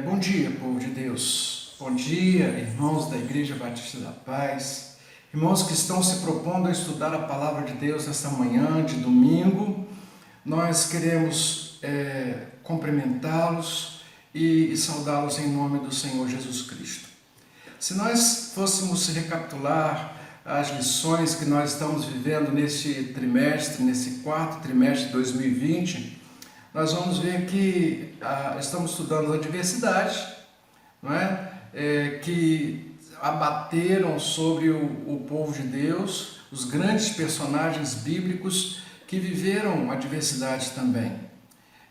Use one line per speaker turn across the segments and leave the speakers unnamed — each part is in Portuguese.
Bom dia, povo de Deus. Bom dia, irmãos da Igreja Batista da Paz. Irmãos que estão se propondo a estudar a Palavra de Deus nesta manhã de domingo. Nós queremos cumprimentá-los e saudá-los em nome do Senhor Jesus Cristo. Se nós fôssemos recapitular as lições que nós estamos vivendo neste trimestre, nesse quarto trimestre de 2020, nós vamos ver que estamos estudando a diversidade, não é? Que abateram sobre o povo de Deus, os grandes personagens bíblicos que viveram a diversidade também.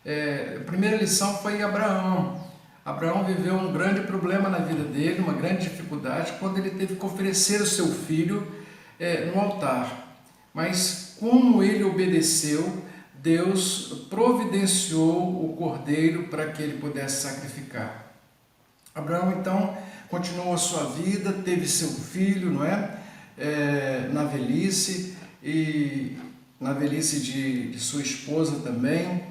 A primeira lição foi Abraão. Abraão viveu um grande problema na vida dele, uma grande dificuldade, quando ele teve que oferecer o seu filho no altar. Mas como ele obedeceu, Deus providenciou o cordeiro para que ele pudesse sacrificar. Abraão então continuou a sua vida, teve seu filho, não é? Na velhice, e na velhice de sua esposa também,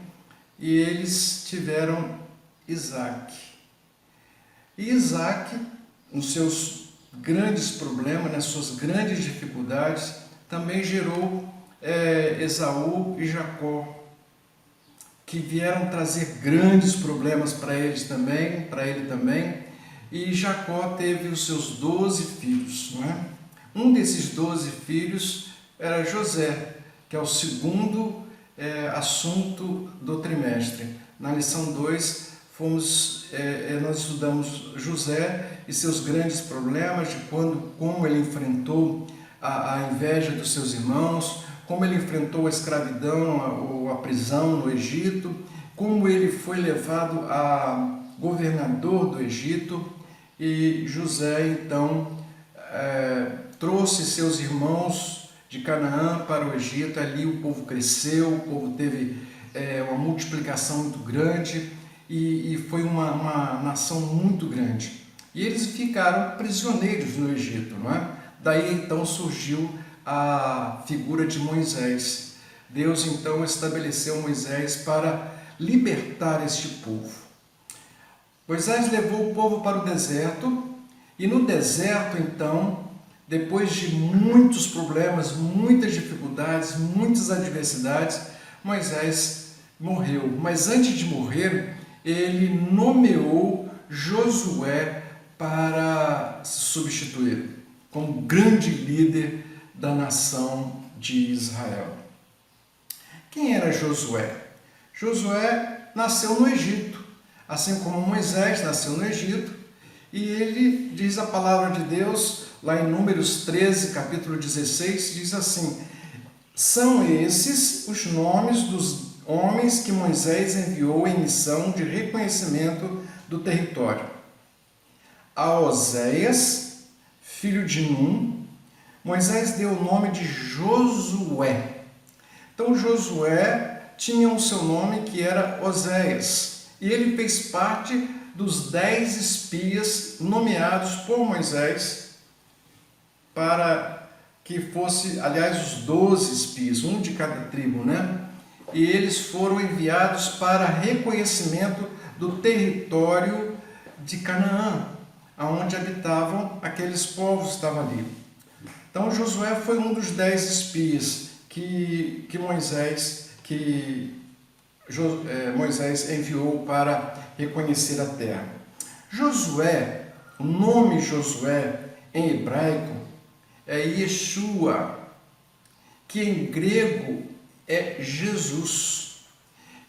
e eles tiveram Isaac. E Isaac, nos seus grandes problemas, nas suas grandes dificuldades, também gerou Esaú e Jacó, que vieram trazer grandes problemas para ele também, e Jacó teve os seus 12 filhos, não é? Um desses 12 filhos era José, que é o segundo assunto do trimestre. Na lição 2, nós estudamos José e seus grandes problemas, de como ele enfrentou a inveja dos seus irmãos, como ele enfrentou a escravidão ou a prisão no Egito, como ele foi levado a governador do Egito, e José então trouxe seus irmãos de Canaã para o Egito. Ali o povo cresceu, o povo teve uma multiplicação muito grande e foi uma nação muito grande. E eles ficaram prisioneiros no Egito, não é? Daí então surgiu a figura de Moisés. Deus então estabeleceu Moisés para libertar este povo. Moisés levou o povo para o deserto, e no deserto então, depois de muitos problemas, muitas dificuldades, muitas adversidades, Moisés morreu. Mas antes de morrer, ele nomeou Josué para se substituir como grande líder da nação de Israel. Quem era Josué? Josué nasceu no Egito, assim como Moisés nasceu no Egito, e ele diz a palavra de Deus, lá em Números 13, capítulo 16, diz assim: são esses os nomes dos homens que Moisés enviou em missão de reconhecimento do território. A Oséias, filho de Num, Moisés deu o nome de Josué. Então Josué tinha o seu nome, que era Oséias, e ele fez parte dos 10 espias nomeados por Moisés para que fosse, aliás, os 12 espias, um de cada tribo, né? E eles foram enviados para reconhecimento do território de Canaã, onde habitavam aqueles povos que estavam ali. Então Josué foi um dos 10 espias que Moisés enviou para reconhecer a terra. Josué, o nome Josué em hebraico é Yeshua, que em grego é Jesus.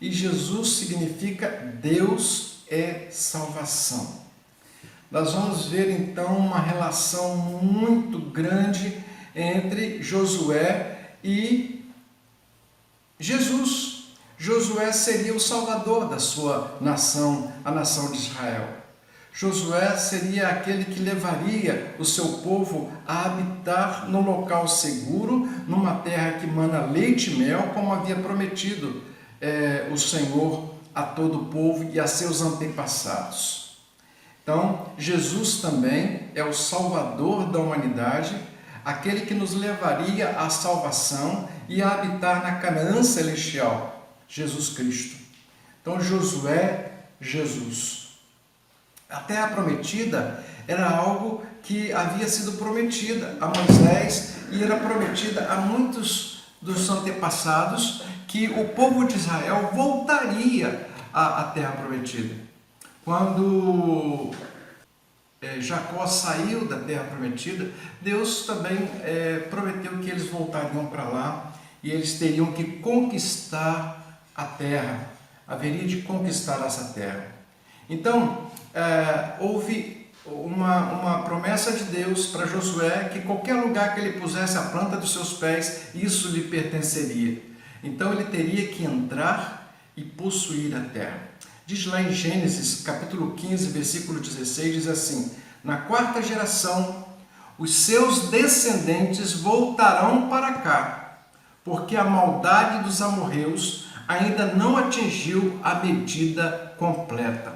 E Jesus significa Deus é salvação. Nós vamos ver então uma relação muito grande entre Josué e Jesus. Josué seria o salvador da sua nação, a nação de Israel. Josué seria aquele que levaria o seu povo a habitar num local seguro, numa terra que mana leite e mel, como havia prometido o Senhor a todo o povo e a seus antepassados. Então, Jesus também é o Salvador da humanidade, aquele que nos levaria à salvação e a habitar na Canaã celestial, Jesus Cristo. Então, Josué, Jesus. A terra prometida era algo que havia sido prometida a Moisés e era prometida a muitos dos antepassados, que o povo de Israel voltaria à terra prometida. Quando Jacó saiu da terra prometida, Deus também prometeu que eles voltariam para lá e eles teriam que conquistar a terra, haveria de conquistar essa terra. Então, houve uma promessa de Deus para Josué que qualquer lugar que ele pusesse a planta dos seus pés, isso lhe pertenceria. Então ele teria que entrar e possuir a terra. Diz lá em Gênesis, capítulo 15, versículo 16, diz assim: na quarta geração, os seus descendentes voltarão para cá, porque a maldade dos amorreus ainda não atingiu a medida completa.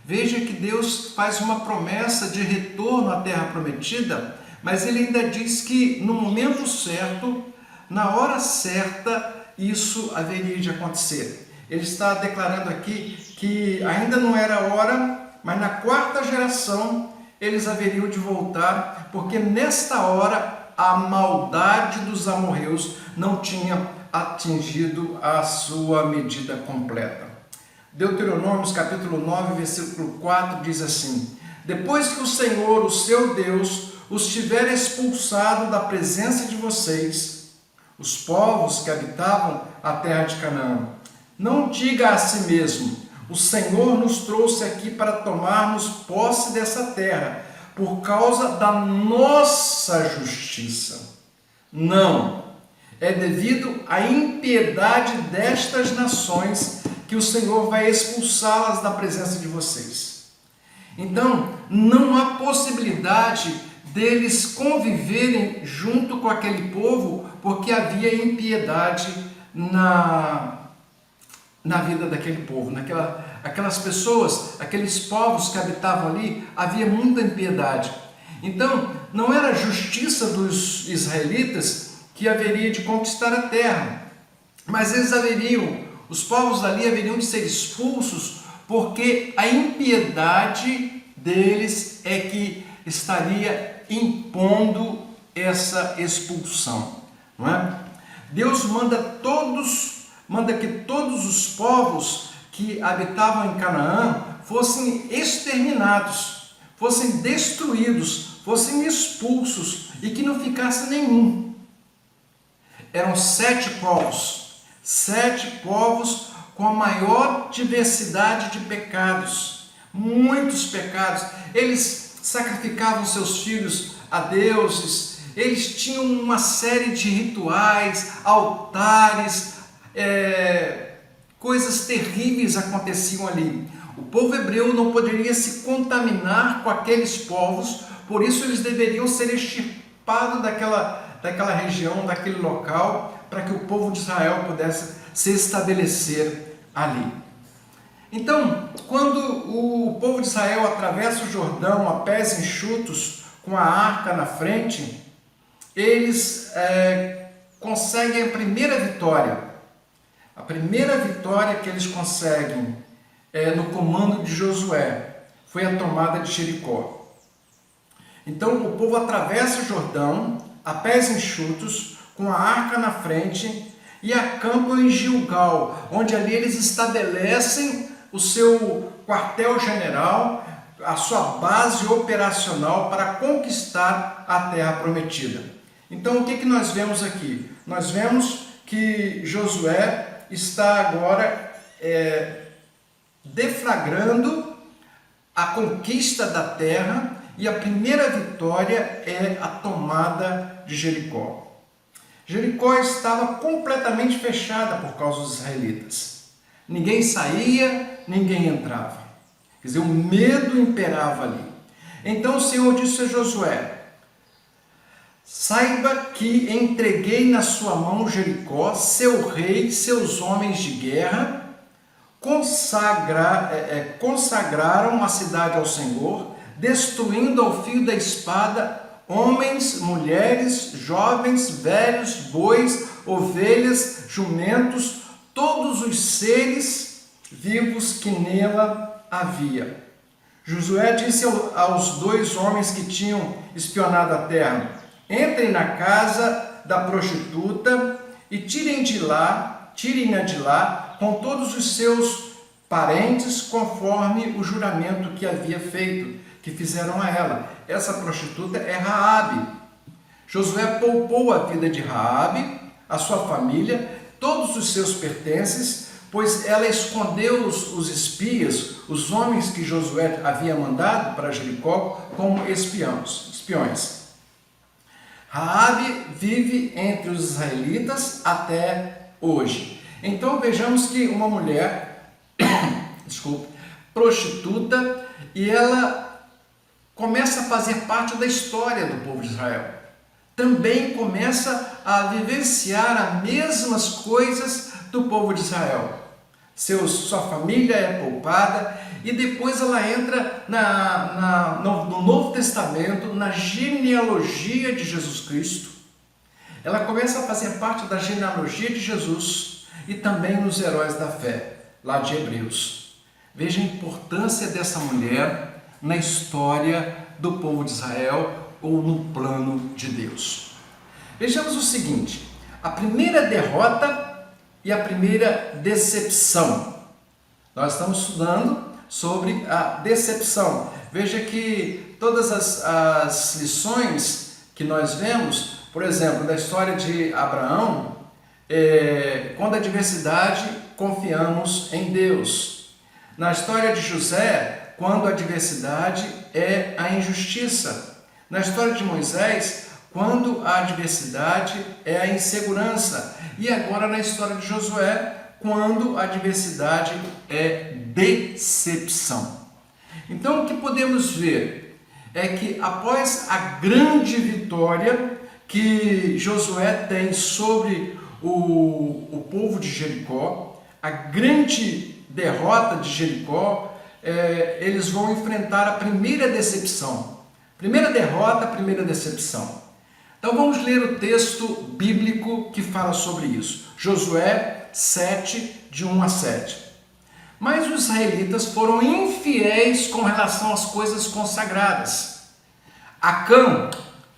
Veja que Deus faz uma promessa de retorno à terra prometida, mas ele ainda diz que no momento certo, na hora certa, isso haveria de acontecer. Ele está declarando aqui que ainda não era a hora, mas na quarta geração eles haveriam de voltar, porque nesta hora a maldade dos amorreus não tinha atingido a sua medida completa. Deuteronômio, capítulo 9, versículo 4, diz assim: depois que o Senhor, o seu Deus, os tiver expulsado da presença de vocês, os povos que habitavam a terra de Canaã, não diga a si mesmo: o Senhor nos trouxe aqui para tomarmos posse dessa terra, por causa da nossa justiça. Não, é devido à impiedade destas nações que o Senhor vai expulsá-las da presença de vocês. Então, não há possibilidade deles conviverem junto com aquele povo, porque havia impiedade na vida daquele povo, aquelas pessoas, aqueles povos que habitavam ali, havia muita impiedade. Então, não era a justiça dos israelitas que haveria de conquistar a terra, mas os povos dali haveriam de ser expulsos, porque a impiedade deles é que estaria impondo essa expulsão, não é? Deus manda que todos os povos que habitavam em Canaã fossem exterminados, fossem destruídos, fossem expulsos e que não ficasse nenhum. Eram 7 povos com a maior diversidade de pecados, muitos pecados. Eles sacrificavam seus filhos a deuses, eles tinham uma série de rituais, altares, coisas terríveis aconteciam ali. O povo hebreu não poderia se contaminar com aqueles povos, por isso eles deveriam ser extirpados daquela região, daquele local, para que o povo de Israel pudesse se estabelecer ali. Então, quando o povo de Israel atravessa o Jordão a pés enxutos, com a arca na frente, eles conseguem a primeira vitória. A primeira vitória que eles conseguem no comando de Josué foi a tomada de Jericó. Então o povo atravessa o Jordão a pés enxutos, com a arca na frente, e acampam em Gilgal, onde ali eles estabelecem o seu quartel-general, a sua base operacional para conquistar a terra prometida. Então o que nós vemos aqui? Nós vemos que Josué está agora deflagrando a conquista da terra, e a primeira vitória é a tomada de Jericó. Jericó estava completamente fechada por causa dos israelitas. Ninguém saía, ninguém entrava. Quer dizer, o medo imperava ali. Então o Senhor disse a Josué: saiba que entreguei na sua mão Jericó, seu rei, seus homens de guerra, consagraram a cidade ao Senhor, destruindo ao fio da espada homens, mulheres, jovens, velhos, bois, ovelhas, jumentos, todos os seres vivos que nela havia. Josué disse aos 2 homens que tinham espionado a terra: entrem na casa da prostituta e tirem-na de lá com todos os seus parentes, conforme o juramento que havia feito, que fizeram a ela. Essa prostituta é Raabe. Josué poupou a vida de Raabe, a sua família, todos os seus pertences, pois ela escondeu os espias, os homens que Josué havia mandado para Jericó, como espiões. Raabe vive entre os israelitas até hoje. Então vejamos que uma mulher, prostituta, e ela começa a fazer parte da história do povo de Israel. Também começa a vivenciar as mesmas coisas do povo de Israel. Sua família é poupada e depois ela entra no Novo Testamento, na genealogia de Jesus Cristo. Ela começa a fazer parte da genealogia de Jesus e também nos heróis da fé, lá de Hebreus. Veja a importância dessa mulher na história do povo de Israel ou no plano de Deus. Vejamos o seguinte: a primeira derrota e a primeira decepção. Nós estamos estudando sobre a decepção. Veja que todas as lições que nós vemos, por exemplo, da história de Abraão, quando a adversidade, confiamos em Deus. Na história de José, quando a adversidade é a injustiça. Na história de Moisés, quando a adversidade é a insegurança. E agora na história de Josué, quando a adversidade é decepção. Então o que podemos ver é que após a grande vitória que Josué tem sobre o povo de Jericó, a grande derrota de Jericó, eles vão enfrentar a primeira decepção. Primeira derrota, primeira decepção. Então vamos ler o texto bíblico que fala sobre isso. Josué 7, de 1 a 7. Mas os israelitas foram infiéis com relação às coisas consagradas. Acã,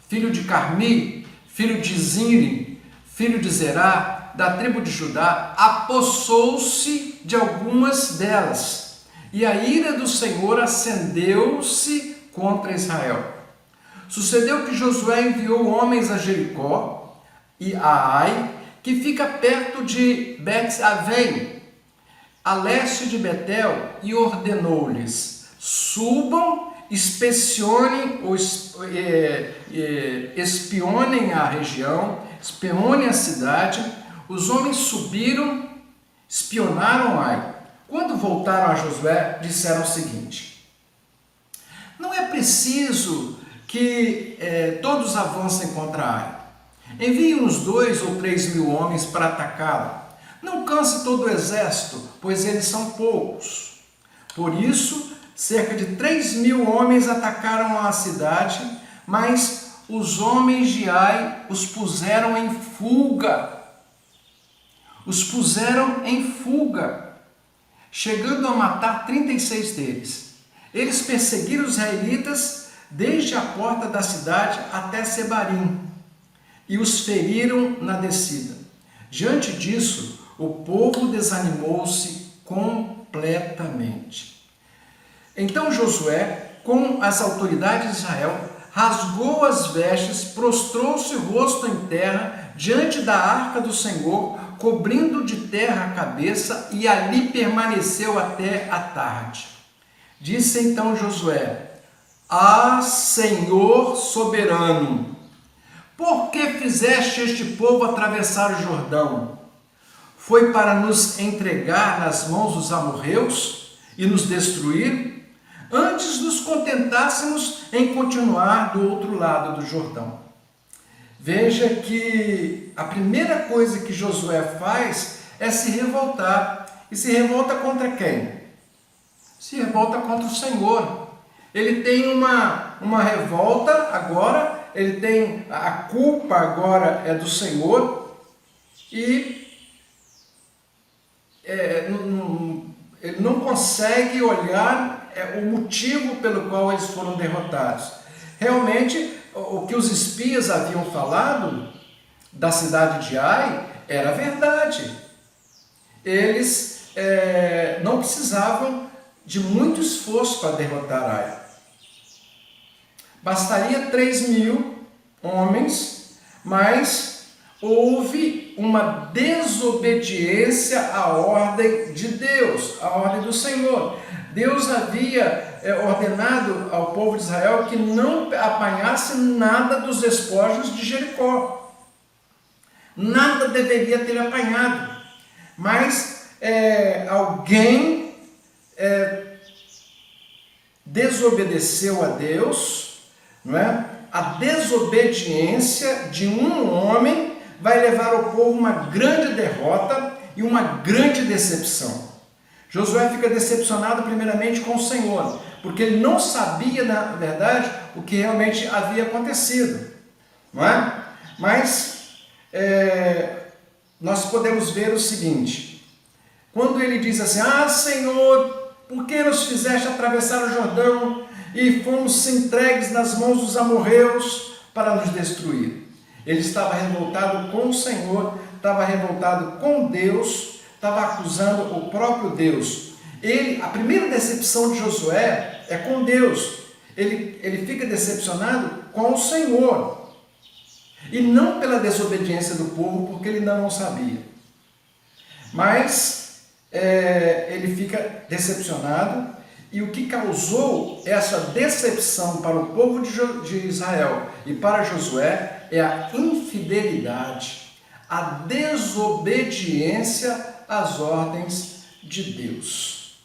filho de Carmi, filho de Zinri, filho de Zerá, da tribo de Judá, apossou-se de algumas delas, e a ira do Senhor acendeu-se contra Israel. Sucedeu que Josué enviou homens a Jericó e a Ai, que fica perto de Bet-Avém, a leste de Betel, e ordenou-lhes: subam, inspecionem ou espionem a região, espionem a cidade. Os homens subiram, espionaram Ai. Quando voltaram a Josué, disseram o seguinte: não é preciso que todos avancem contra Ai. Envie uns 2 ou 3 mil homens para atacá-la. Não canse todo o exército, pois eles são poucos. Por isso, cerca de 3 mil homens atacaram a cidade, mas os homens de Ai os puseram em fuga. Chegando a matar 36 deles. Eles perseguiram os israelitas desde a porta da cidade até Sebarim, e os feriram na descida. Diante disso, o povo desanimou-se completamente. Então Josué, com as autoridades de Israel, rasgou as vestes, prostrou-se o rosto em terra diante da arca do Senhor, cobrindo de terra a cabeça, e ali permaneceu até a tarde. Disse então Josué: Ah, Senhor soberano, por que fizeste este povo atravessar o Jordão? Foi para nos entregar nas mãos dos amorreus e nos destruir? Antes nos contentássemos em continuar do outro lado do Jordão. Veja que a primeira coisa que Josué faz é se revoltar. E se revolta contra quem? Se revolta contra o Senhor. Ele tem uma revolta agora, ele tem a culpa agora é do Senhor, e ele não consegue olhar o motivo pelo qual eles foram derrotados. Realmente, o que os espias haviam falado da cidade de Ai era verdade. Eles não precisavam de muito esforço para derrotar Ai. Bastaria 3.000 homens, mas houve uma desobediência à ordem de Deus, à ordem do Senhor. Deus havia ordenado ao povo de Israel que não apanhasse nada dos despojos de Jericó. Nada deveria ter apanhado. Mas alguém desobedeceu a Deus, não é? A desobediência de um homem vai levar o povo a uma grande derrota e uma grande decepção. Josué fica decepcionado primeiramente com o Senhor, porque ele não sabia, na verdade, o que realmente havia acontecido, não é? Mas nós podemos ver o seguinte: quando ele diz assim: ah, Senhor, por que nos fizeste atravessar o Jordão e fomos entregues nas mãos dos amorreus para nos destruir? Ele estava revoltado com o Senhor, estava revoltado com Deus, estava acusando o próprio Deus. A primeira decepção de Josué é com Deus. Ele fica decepcionado com o Senhor. E não pela desobediência do povo, porque ele ainda não sabia. Mas ele fica decepcionado, e o que causou essa decepção para o povo de Israel e para Josué é a infidelidade, a desobediência às ordens de Deus.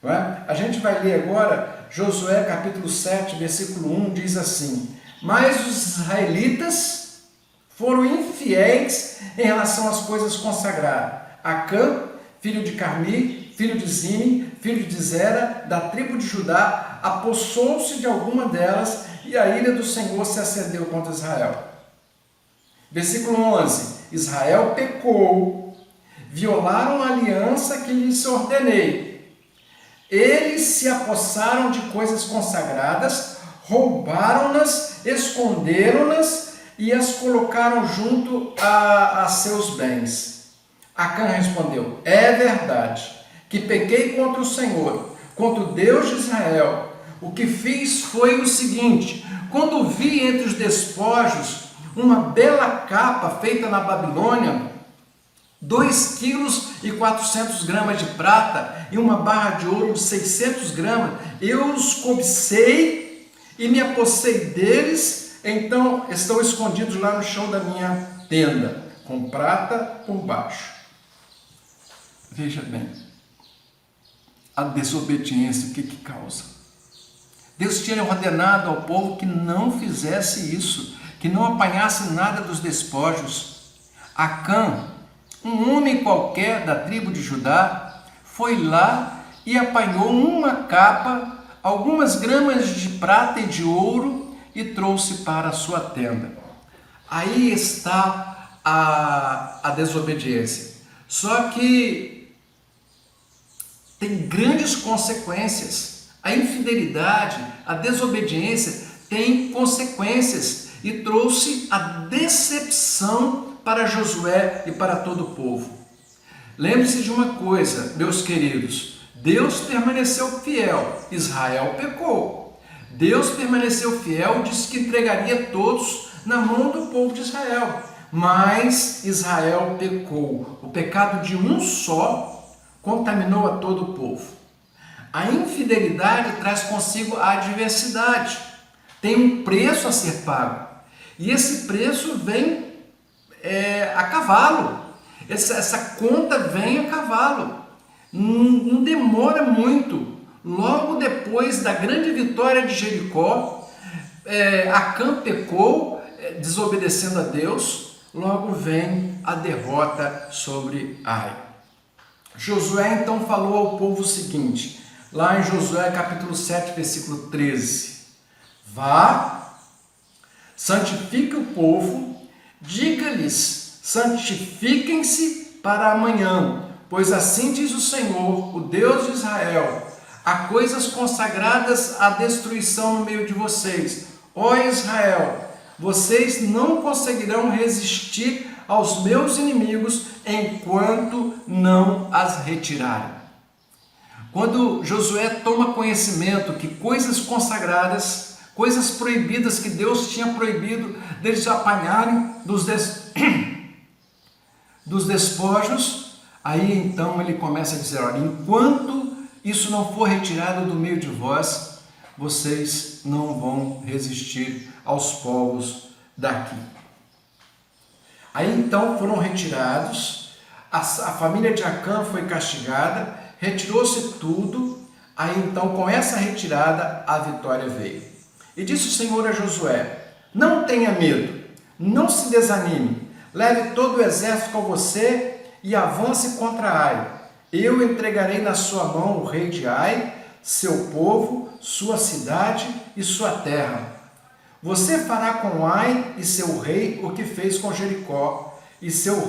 Não é? A gente vai ler agora Josué capítulo 7, versículo 1, diz assim: mas os israelitas foram infiéis em relação às coisas consagradas. Acã, filho de Carmi, filho de Zine, filho de Zera, da tribo de Judá, apossou-se de alguma delas, e a ira do Senhor se acendeu contra Israel. Versículo 11: Israel pecou, violaram a aliança que lhes ordenei. Eles se apossaram de coisas consagradas, roubaram-nas, esconderam-nas e as colocaram junto a seus bens. Acã respondeu: é verdade que pequei contra o Senhor, contra o Deus de Israel. O que fiz foi o seguinte: quando vi entre os despojos uma bela capa feita na Babilônia, 2,4 kg de prata e uma barra de ouro de 600 gramas, eu os cobicei e me apossei deles, então estão escondidos lá no chão da minha tenda, com prata por baixo. Veja bem, a desobediência, o que causa? Deus tinha ordenado ao povo que não fizesse isso, que não apanhasse nada dos despojos. Acã, um homem qualquer da tribo de Judá, foi lá e apanhou uma capa, algumas gramas de prata e de ouro e trouxe para a sua tenda. Aí está a desobediência. Só que tem grandes consequências. A infidelidade, a desobediência tem consequências e trouxe a decepção para Josué e para todo o povo. Lembre-se de uma coisa, meus queridos: Deus permaneceu fiel, Israel pecou. Deus permaneceu fiel, disse que entregaria todos na mão do povo de Israel, mas Israel pecou. O pecado de um só contaminou a todo o povo. A infidelidade traz consigo a adversidade. Tem um preço a ser pago. E esse preço vem a cavalo. Essa conta vem a cavalo. Não demora muito. Logo depois da grande vitória de Jericó, Acã pecou, desobedecendo a Deus. Logo vem a derrota sobre Ai. Josué então falou ao povo o seguinte, lá em Josué capítulo 7, versículo 13: vá, santifique o povo, diga-lhes, santifiquem-se para amanhã, pois assim diz o Senhor, o Deus de Israel: há coisas consagradas à destruição no meio de vocês. Ó Israel, vocês não conseguirão resistir aos meus inimigos enquanto não as retirarem. Quando Josué toma conhecimento que coisas consagradas, coisas proibidas que Deus tinha proibido deles apanharem dos despojos, aí então ele começa a dizer, olha, enquanto isso não for retirado do meio de vós, vocês não vão resistir aos povos daqui. Aí então foram retirados, a família de Acã foi castigada, retirou-se tudo, aí então com essa retirada a vitória veio. E disse o Senhor a Josué, não tenha medo, não se desanime, leve todo o exército com você e avance contra Ai. Eu entregarei na sua mão o rei de Ai, seu povo, sua cidade e sua terra. Você fará com Ai e seu rei o que fez com Jericó e seu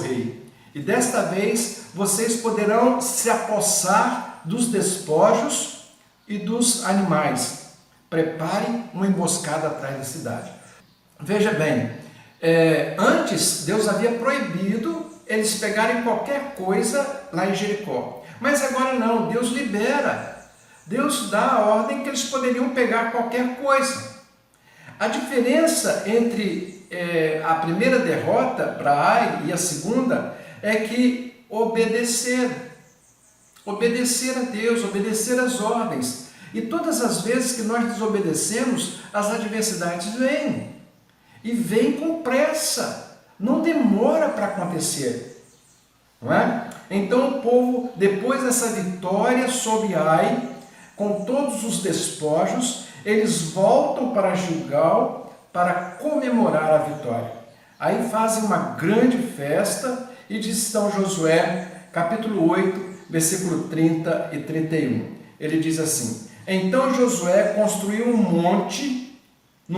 rei. E desta vez vocês poderão se apossar dos despojos e dos animais. Preparem uma emboscada atrás da cidade. Veja bem, antes Deus havia proibido eles pegarem qualquer coisa lá em Jericó. Mas agora não, Deus libera. Deus dá a ordem que eles poderiam pegar qualquer coisa. A diferença entre a primeira derrota para Ai e a segunda é que obedecer a Deus, obedecer às ordens. E todas as vezes que nós desobedecemos, as adversidades vêm. E vêm com pressa, não demora para acontecer. Não é? Então o povo, depois dessa vitória sobre Ai, com todos os despojos, eles voltam para Gilgal para comemorar a vitória. Aí fazem uma grande festa e diz então Josué, capítulo 8, versículo 30 e 31. Ele diz assim, então Josué construiu no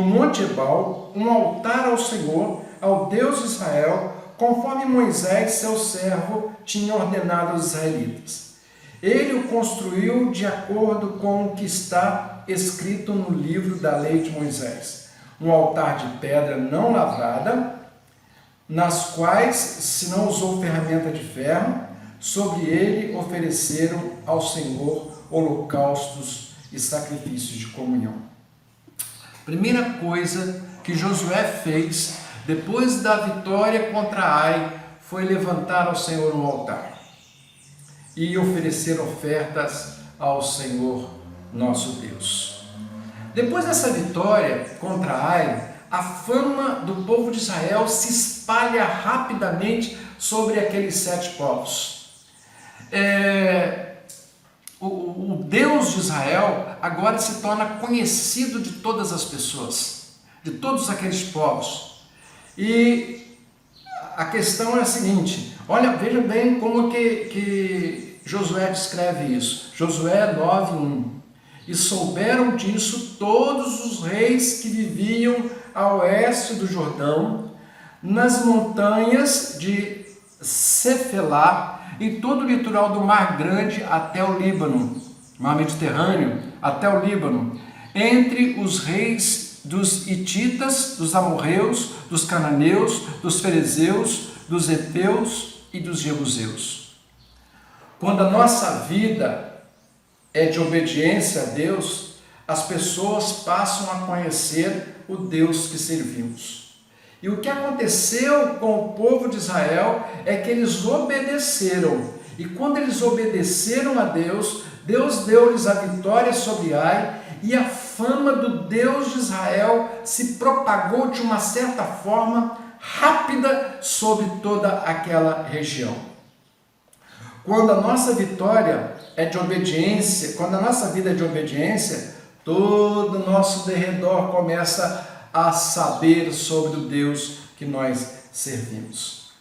Monte Ebal, um altar ao Senhor, ao Deus de Israel, conforme Moisés, seu servo, tinha ordenado aos israelitas. Ele o construiu de acordo com o que está escrito no livro da lei de Moisés. Um altar de pedra não lavrada, nas quais se não usou ferramenta de ferro, sobre ele ofereceram ao Senhor holocaustos e sacrifícios de comunhão. Primeira coisa que Josué fez depois da vitória contra Ai foi levantar ao Senhor um altar e oferecer ofertas ao Senhor nosso Deus. Depois dessa vitória contra Ai, a fama do povo de Israel se espalha rapidamente sobre aqueles 7 povos. O Deus de Israel agora se torna conhecido de todas as pessoas, de todos aqueles povos. E a questão é a seguinte, olha, veja bem como que Josué descreve isso. Josué 9:1. E souberam disso todos os reis que viviam a oeste do Jordão, nas montanhas de Cefelá, em todo o litoral do Mar Grande até o Líbano, Mar Mediterrâneo, até o Líbano, entre os reis dos hititas, dos amorreus, dos cananeus, dos ferezeus, dos heteus e dos jebuseus. Quando a nossa vida é de obediência a Deus, as pessoas passam a conhecer o Deus que servimos. E o que aconteceu com o povo de Israel é que eles obedeceram. E quando eles obedeceram a Deus, Deus deu-lhes a vitória sobre Ai, e a fama do Deus de Israel se propagou de uma certa forma rápida sobre toda aquela região. Quando a nossa vitória é de obediência, quando a nossa vida é de obediência, todo o nosso derredor começa a saber sobre o Deus que nós servimos.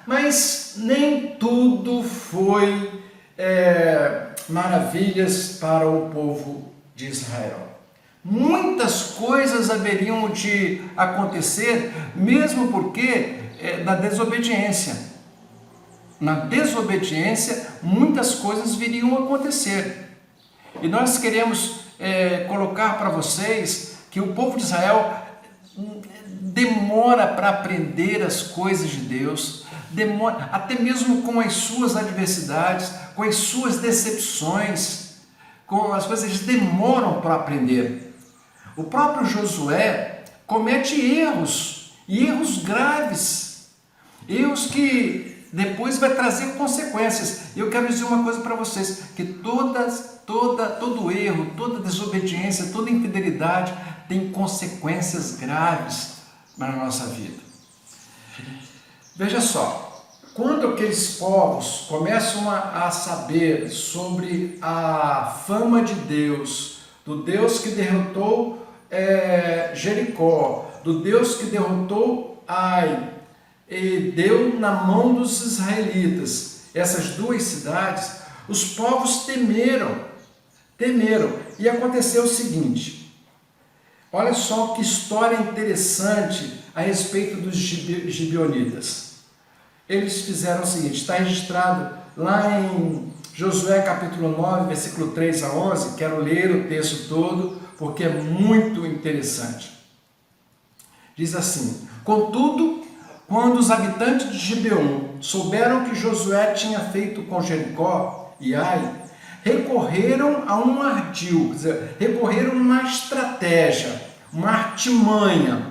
Mas nem tudo foi maravilhas para o povo de Israel. Muitas coisas haveriam de acontecer, mesmo porque da desobediência. Na desobediência, muitas coisas viriam a acontecer. E nós queremos colocar para vocês que o povo de Israel demora para aprender as coisas de Deus, demora, até mesmo com as suas adversidades, com as suas decepções, com as coisas, eles demoram para aprender. O próprio Josué comete erros, e erros graves, erros que depois vai trazer consequências. Eu quero dizer uma coisa para vocês, que todo erro, toda desobediência, toda infidelidade tem consequências graves na nossa vida. Veja só, quando aqueles povos começam a saber sobre a fama de Deus, do Deus que derrotou Jericó, do Deus que derrotou Ai, e deu na mão dos israelitas essas duas cidades, os povos temeram, e aconteceu o seguinte, olha só que história interessante a respeito dos gibeonitas. Eles fizeram o seguinte, está registrado lá em Josué capítulo 9, versículo 3 a 11, quero ler o texto todo, porque é muito interessante. Diz assim, contudo, quando os habitantes de Gibeon souberam que Josué tinha feito com Jericó e Ai, recorreram a um ardil, quer dizer, recorreram a uma estratégia, uma artimanha.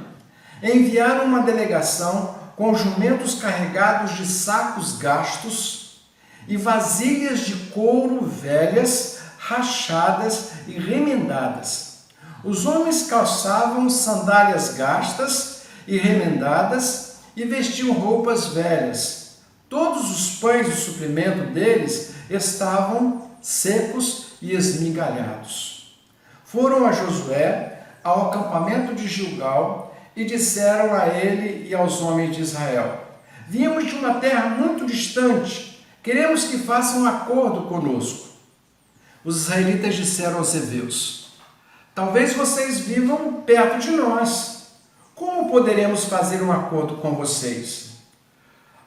Enviaram uma delegação com jumentos carregados de sacos gastos e vasilhas de couro velhas, rachadas e remendadas. Os homens calçavam sandálias gastas e remendadas e vestiam roupas velhas. Todos os pães de suprimento deles estavam secos e esmigalhados. Foram a Josué ao acampamento de Gilgal e disseram a ele e aos homens de Israel, viemos de uma terra muito distante, queremos que façam um acordo conosco. Os israelitas disseram aos heveus, talvez vocês vivam perto de nós, como poderemos fazer um acordo com vocês?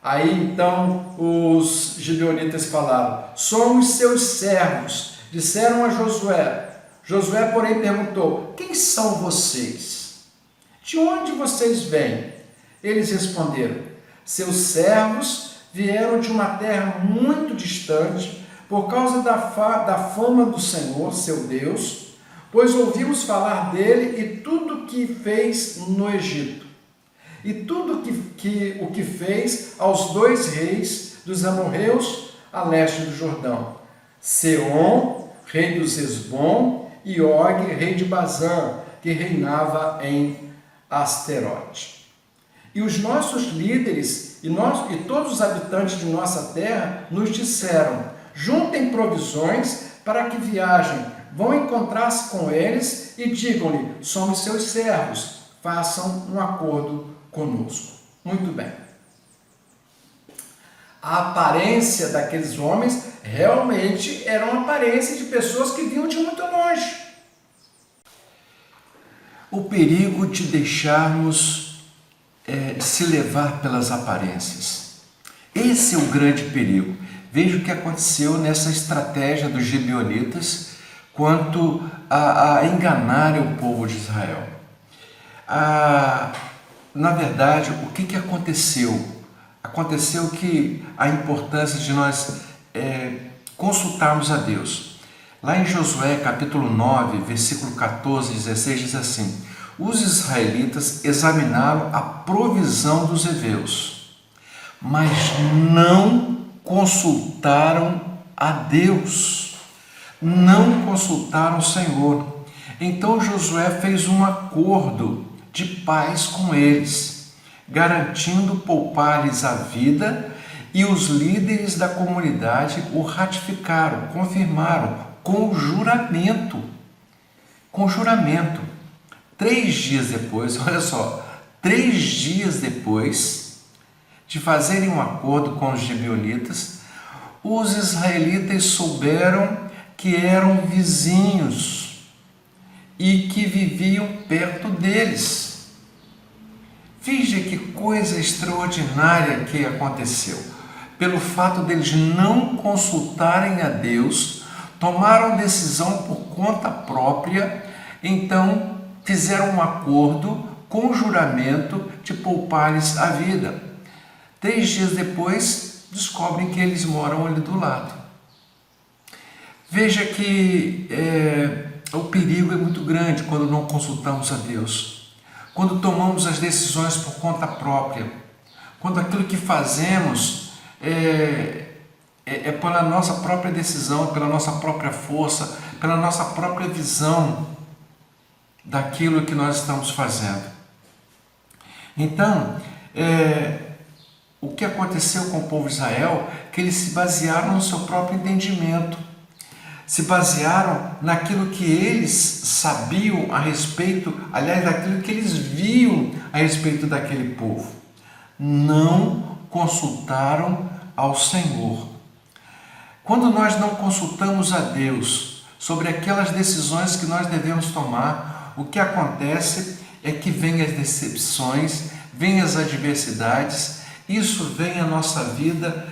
Aí então os gibeonitas falaram, somos seus servos, disseram a Josué. Josué, porém, perguntou, quem são vocês? De onde vocês vêm? Eles responderam, seus servos vieram de uma terra muito distante por causa da fama do Senhor, seu Deus, pois ouvimos falar dele e tudo que fez no Egito. E tudo o que fez aos dois reis dos amorreus a leste do Jordão, Seom, rei dos Hesbom, e Og, rei de Bazã, que reinava em Asterote. E os nossos líderes e todos os habitantes de nossa terra nos disseram, juntem provisões para que viajem, vão encontrar-se com eles e digam-lhe, somos seus servos, façam um acordo conosco. Muito bem. A aparência daqueles homens realmente era uma aparência de pessoas que vinham de muito longe. O perigo de deixarmos se levar pelas aparências. Esse é o grande perigo. Veja o que aconteceu nessa estratégia dos gibeonitas quanto a enganarem o povo de Israel. Na verdade, o que aconteceu? Aconteceu que a importância de nós consultarmos a Deus. Lá em Josué, capítulo 9, versículo 14 e 16, diz assim, os israelitas examinaram a provisão dos heveus, mas não consultaram a Deus, não consultaram o Senhor. Então Josué fez um acordo de paz com eles, garantindo poupar-lhes a vida, e os líderes da comunidade o ratificaram, confirmaram, com juramento. Com juramento. 3 dias depois, olha só, 3 dias depois de fazerem um acordo com os gibeonitas, os israelitas souberam que eram vizinhos e que viviam perto deles. Veja que coisa extraordinária que aconteceu. Pelo fato deles não consultarem a Deus, tomaram decisão por conta própria, então fizeram um acordo com juramento de poupar-lhes a vida. 3 dias depois, descobrem que eles moram ali do lado. Veja que o perigo é muito grande quando não consultamos a Deus, quando tomamos as decisões por conta própria, quando aquilo que fazemos é pela nossa própria decisão, pela nossa própria força, pela nossa própria visão daquilo que nós estamos fazendo. Então, o que aconteceu com o povo de Israel, que eles se basearam no seu próprio entendimento, se basearam naquilo que eles sabiam a respeito, aliás, daquilo que eles viam a respeito daquele povo. Não consultaram ao Senhor. Quando nós não consultamos a Deus sobre aquelas decisões que nós devemos tomar, o que acontece é que vêm as decepções, vêm as adversidades, isso vem à nossa vida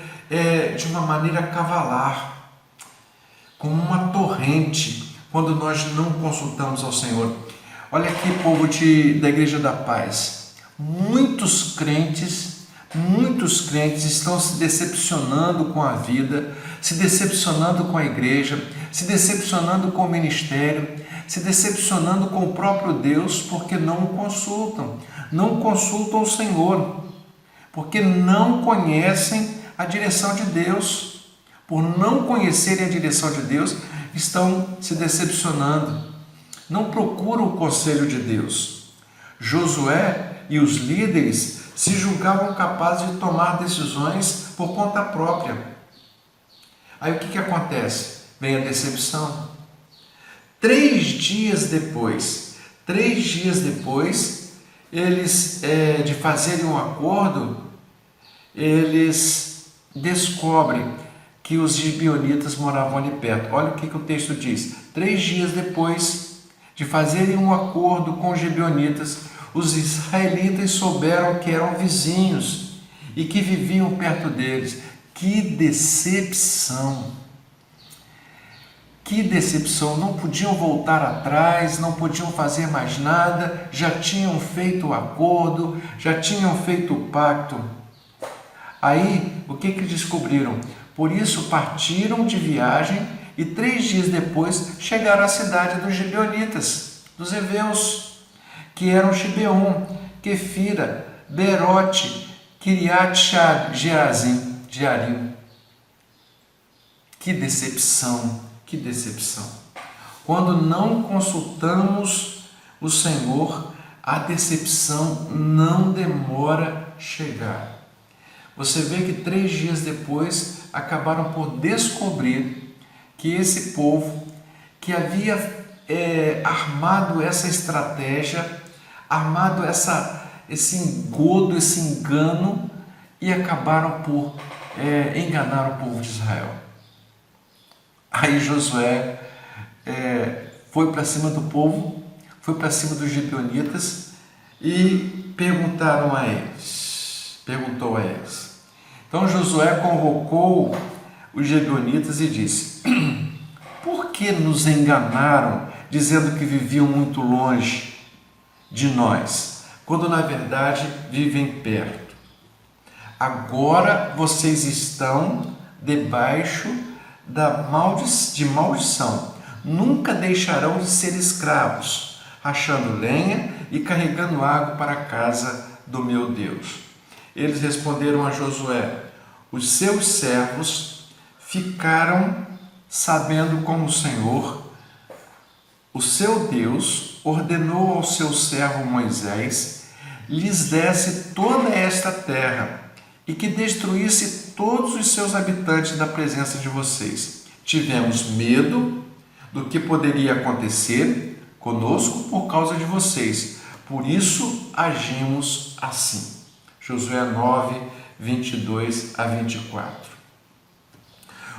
de uma maneira cavalar, como uma torrente, quando nós não consultamos ao Senhor. Olha aqui, povo da Igreja da Paz, muitos crentes estão se decepcionando com a vida, se decepcionando com a igreja, se decepcionando com o ministério, se decepcionando com o próprio Deus, porque não consultam o Senhor, porque não conhecem a direção de Deus. Por não conhecerem a direção de Deus, estão se decepcionando, não procuram o conselho de Deus. Josué e os líderes se julgavam capazes de tomar decisões por conta própria. Aí o que acontece? Vem a decepção. 3 dias depois, eles, de fazerem um acordo, eles descobrem que os gibeonitas moravam ali perto. Olha o que o texto diz. 3 dias depois de fazerem um acordo com os gibeonitas, os israelitas souberam que eram vizinhos e que viviam perto deles. Que decepção! Que decepção! Não podiam voltar atrás, não podiam fazer mais nada, já tinham feito o acordo, já tinham feito o pacto. Aí, o que descobriram? Por isso partiram de viagem e 3 dias depois chegaram à cidade dos gibeonitas, dos heveus, que eram Gibeon, Quefira, Berote, Kiriat Jearim. Que decepção, que decepção. Quando não consultamos o Senhor, a decepção não demora a chegar. Você vê que 3 dias depois acabaram por descobrir que esse povo que havia armado essa estratégia, armado esse engodo, esse engano, e acabaram por enganar o povo de Israel. Aí Josué foi para cima do povo, foi para cima dos gibeonitas e perguntou a eles. Então Josué convocou os gibeonitas e disse: por que nos enganaram, dizendo que viviam muito longe de nós, quando na verdade vivem perto? Agora vocês estão debaixo de maldição. Nunca deixarão de ser escravos, rachando lenha e carregando água para a casa do meu Deus. Eles responderam a Josué: os seus servos ficaram sabendo como o Senhor, o seu Deus, ordenou ao seu servo Moisés lhes desse toda esta terra e que destruísse todos os seus habitantes da presença de vocês. Tivemos medo do que poderia acontecer conosco por causa de vocês, por isso agimos assim. Josué 9, 22 a 24.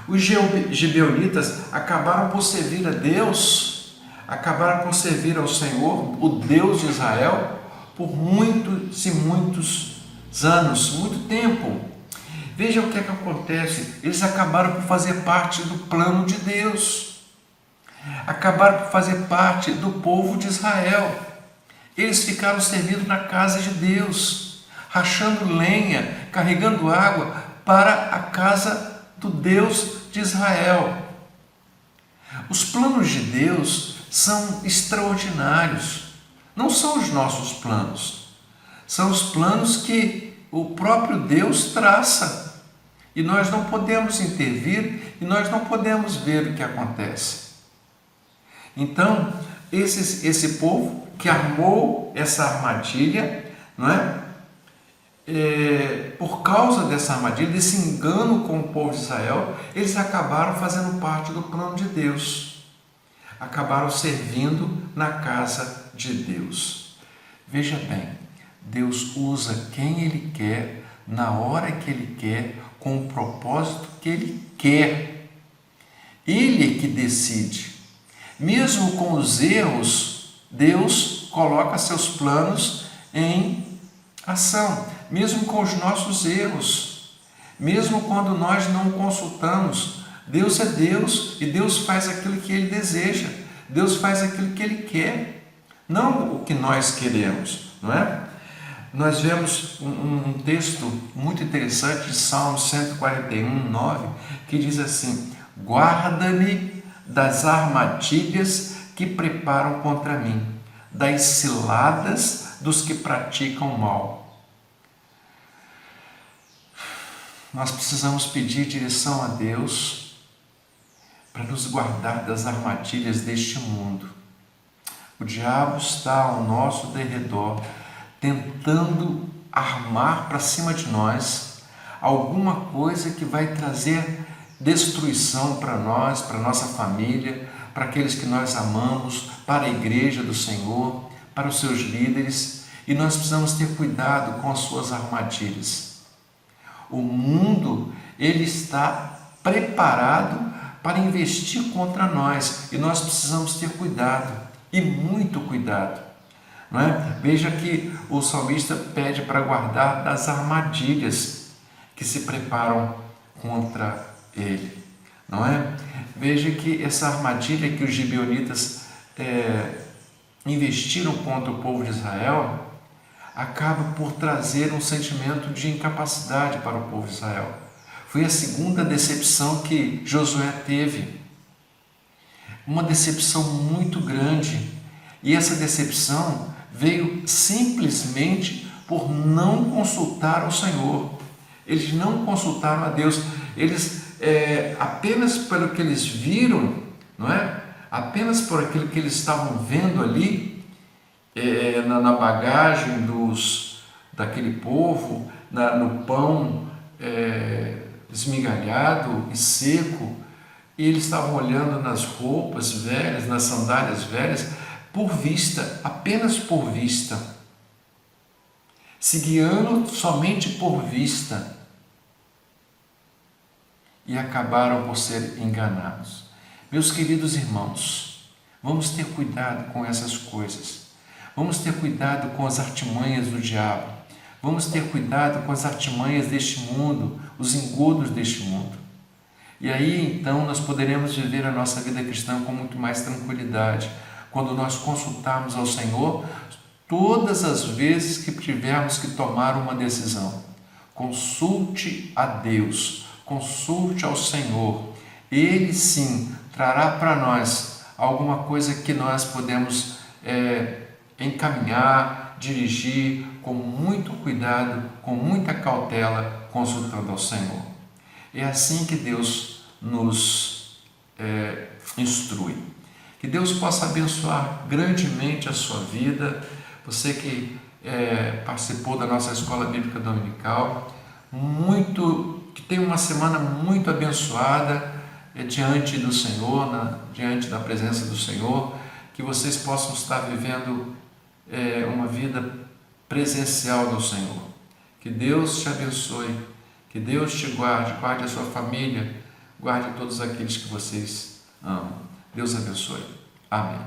Os gibeonitas acabaram por servir a Deus, acabaram por servir ao Senhor, o Deus de Israel, por muitos e muitos anos, muito tempo. Veja o que acontece, eles acabaram por fazer parte do plano de Deus. acabaram por fazer parte do povo de Israel. Eles ficaram servindo na casa de Deus, rachando lenha, carregando água para a casa do Deus de Israel. Os planos de Deus são extraordinários. Não são os nossos planos. São os planos que o próprio Deus traça. E nós não podemos intervir e nós não podemos ver o que acontece. Então, esse povo que armou essa armadilha, não é? Por causa dessa armadilha, desse engano com o povo de Israel, eles acabaram fazendo parte do plano de Deus. Acabaram servindo na casa de Deus. Veja bem, Deus usa quem Ele quer, na hora que Ele quer, com o propósito que Ele quer. Ele é que decide. Mesmo com os erros, Deus coloca seus planos em ação. Mesmo com os nossos erros, mesmo quando nós não consultamos, Deus é Deus e Deus faz aquilo que Ele deseja. Deus faz aquilo que Ele quer, não o que nós queremos, não é? Nós vemos um texto muito interessante de Salmo 141, 9, que diz assim: guarda-me das armadilhas que preparam contra mim, das ciladas dos que praticam mal. Nós precisamos pedir direção a Deus para nos guardar das armadilhas deste mundo. O diabo está ao nosso derredor, tentando armar para cima de nós alguma coisa que vai trazer destruição para nós, para nossa família, para aqueles que nós amamos, para a igreja do Senhor, para os seus líderes, e nós precisamos ter cuidado com as suas armadilhas. O mundo, ele está preparado para investir contra nós, e nós precisamos ter cuidado, e muito cuidado. Não é? Veja que o salmista pede para guardar das armadilhas que se preparam contra ele. Não é? Veja que essa armadilha que os gibeonitas investiram contra o povo de Israel acaba por trazer um sentimento de incapacidade para o povo de Israel. Foi a segunda decepção que Josué teve. Uma decepção muito grande. E essa decepção veio simplesmente por não consultar o Senhor. Eles não consultaram a Deus. Eles, apenas pelo que eles viram, não é? Apenas por aquilo que eles estavam vendo ali, na bagagem daquele povo, no pão esmigalhado e seco, e eles estavam olhando nas roupas velhas, nas sandálias velhas, por vista, apenas por vista, se guiando somente por vista, e acabaram por ser enganados. Meus queridos irmãos, vamos ter cuidado com essas coisas. Vamos ter cuidado com as artimanhas do diabo. Vamos ter cuidado com as artimanhas deste mundo, os engodos deste mundo. E aí, então, nós poderemos viver a nossa vida cristã com muito mais tranquilidade, quando nós consultarmos ao Senhor todas as vezes que tivermos que tomar uma decisão. Consulte a Deus, consulte ao Senhor. Ele sim trará para nós alguma coisa que nós podemos encaminhar, dirigir com muito cuidado, com muita cautela, consultando ao Senhor. É assim que Deus nos instrui. Que Deus possa abençoar grandemente a sua vida. Você que participou da nossa Escola Bíblica Dominical, que tenha uma semana muito abençoada diante do Senhor, diante da presença do Senhor, que vocês possam estar vivendo uma vida presencial do Senhor. Que Deus te abençoe, que Deus te guarde, guarde a sua família, guarde todos aqueles que vocês amam. Deus abençoe. Amém.